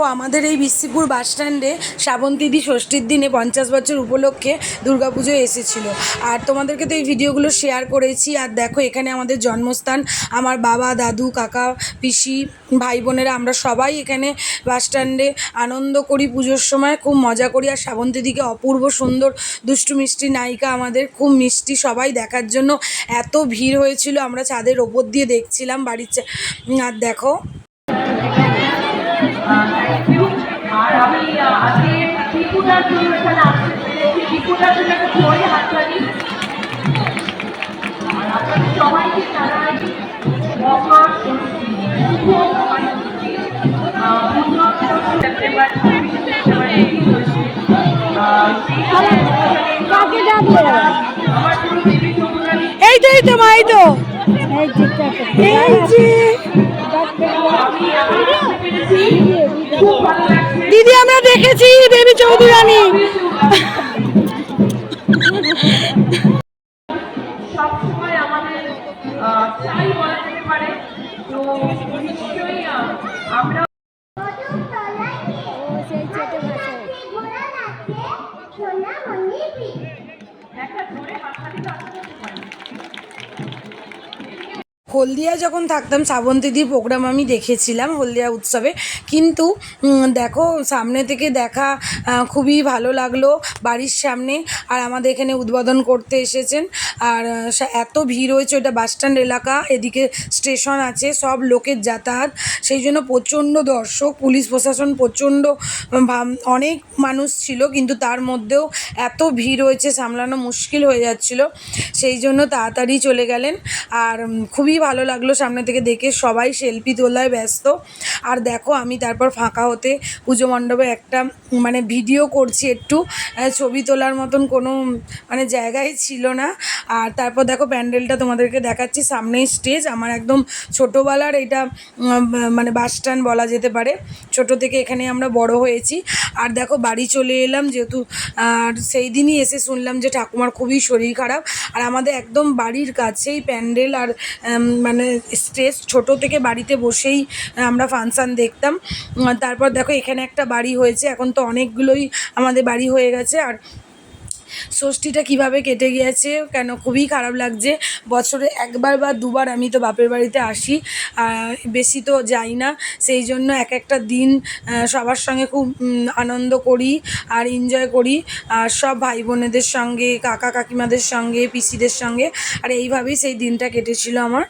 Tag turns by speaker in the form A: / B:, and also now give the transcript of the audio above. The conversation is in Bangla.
A: আমাদের এই বিসিপুর বাস স্ট্যান্ডে শ্রাবন্তীদি ষষ্ঠীর দিনে 50 বছর উপলক্ষে দুর্গাপুজো এসেছিল। আর তোমাদেরকে তো এই ভিডিওগুলো শেয়ার করেছি। আর দেখো এখানে আমাদের জন্মস্থান, আমার বাবা, দাদু, কাকা, পিসি, ভাই বোনেরা আমরা সবাই এখানে বাস স্ট্যান্ডে আনন্দ করি। পুজোর সময় খুব মজা করি। আর শ্রাবন্তীদিকে অপূর্ব সুন্দর দুষ্টু মিষ্টি নায়িকা, আমাদের খুব মিষ্টি, সবাই দেখার জন্য এত ভিড় হয়েছিল। আমরা ছাদের ওপর দিয়ে দেখছিলাম বাড়ির আর দেখো
B: আর আমি আজকে ত্রিপুরার জন্য এখানে আসতে পেরেছি। ত্রিপুরার জন্য একটা জোরে হাততালি। আর আপনাদের সবাইকে জানাই মকর সেপ্টেম্বর
A: এই তো মা, এই তো এই যে দিদি আমরা দেখেছি দেবী চৌধুরী রানী।
B: সবসময় আমাদের চাই বলা যেতে পারে। তো নিশ্চয়ই আমরা একটা ধরে হাততালি তো আসতে পারি।
A: হলদিয়া যখন থাকতাম শ্রাবন্তীদির প্রোগ্রাম আমি দেখেছিলাম হলদিয়া উৎসবে। কিন্তু দেখো সামনে থেকে দেখা খুবই ভালো লাগলো বাড়ির সামনে। আর আমাদের এখানে উদ্বোধন করতে এসেছেন। আর এত ভিড় হয়েছে, ওটা বাসস্ট্যান্ড এলাকা, এদিকে স্টেশন আছে, সব লোকের যাতায়াত, সেই জন্য প্রচণ্ড দর্শক, পুলিশ প্রশাসন প্রচণ্ড, অনেক মানুষ ছিল। কিন্তু তার মধ্যেও এত ভিড় হয়েছে, সামলানো মুশকিল হয়ে যাচ্ছিল, সেই জন্য তাড়াতাড়ি চলে গেলেন। আর খুবই ভালো লাগলো সামনে থেকে দেখে, সবাই সেলফি তোলায় ব্যস্ত। আর দেখো আমি তারপর ফাঁকা হতে পুজো মণ্ডপে একটা মানে ভিডিও করছি, একটু ছবি তোলার মতন কোনো মানে জায়গায় ছিল না। আর তারপর দেখো প্যান্ডেলটা তোমাদেরকে দেখাচ্ছি, সামনেই স্টেজ। আমার একদম ছোটোবেলার এটা মানে বাস স্ট্যান্ড বলা যেতে পারে, ছোটো থেকে এখানে আমরা বড় হয়েছি। আর দেখো বাড়ি চলে এলাম যেহেতু, আর সেই দিনই এসে শুনলাম যে ঠাকুমার খুবই শরীর খারাপ। আর আমাদের একদম বাড়ির কাছেই প্যান্ডেল আর মানে স্টেজ, ছোটো থেকে বাড়িতে বসেই আমরা ফাংশান দেখতাম। তারপর দেখো এখানে একটা বাড়ি হয়েছে, এখন তো অনেকগুলোই আমাদের বাড়ি হয়ে গেছে। আর ষষ্ঠীটা কীভাবে কেটে গিয়েছে কেন, খুবই খারাপ লাগছে। বছরে একবার বা দুবার আমি তো বাপের বাড়িতে আসি, বেশি তো যাই না। সেই জন্য এক একটা দিন সবার সঙ্গে খুব আনন্দ করি আর এনজয় করি, আর সব ভাই বোনেদের সঙ্গে, কাকা কাকিমাদের সঙ্গে, পিসিদের সঙ্গে। আর এইভাবেই সেই দিনটা কেটেছিল আমার।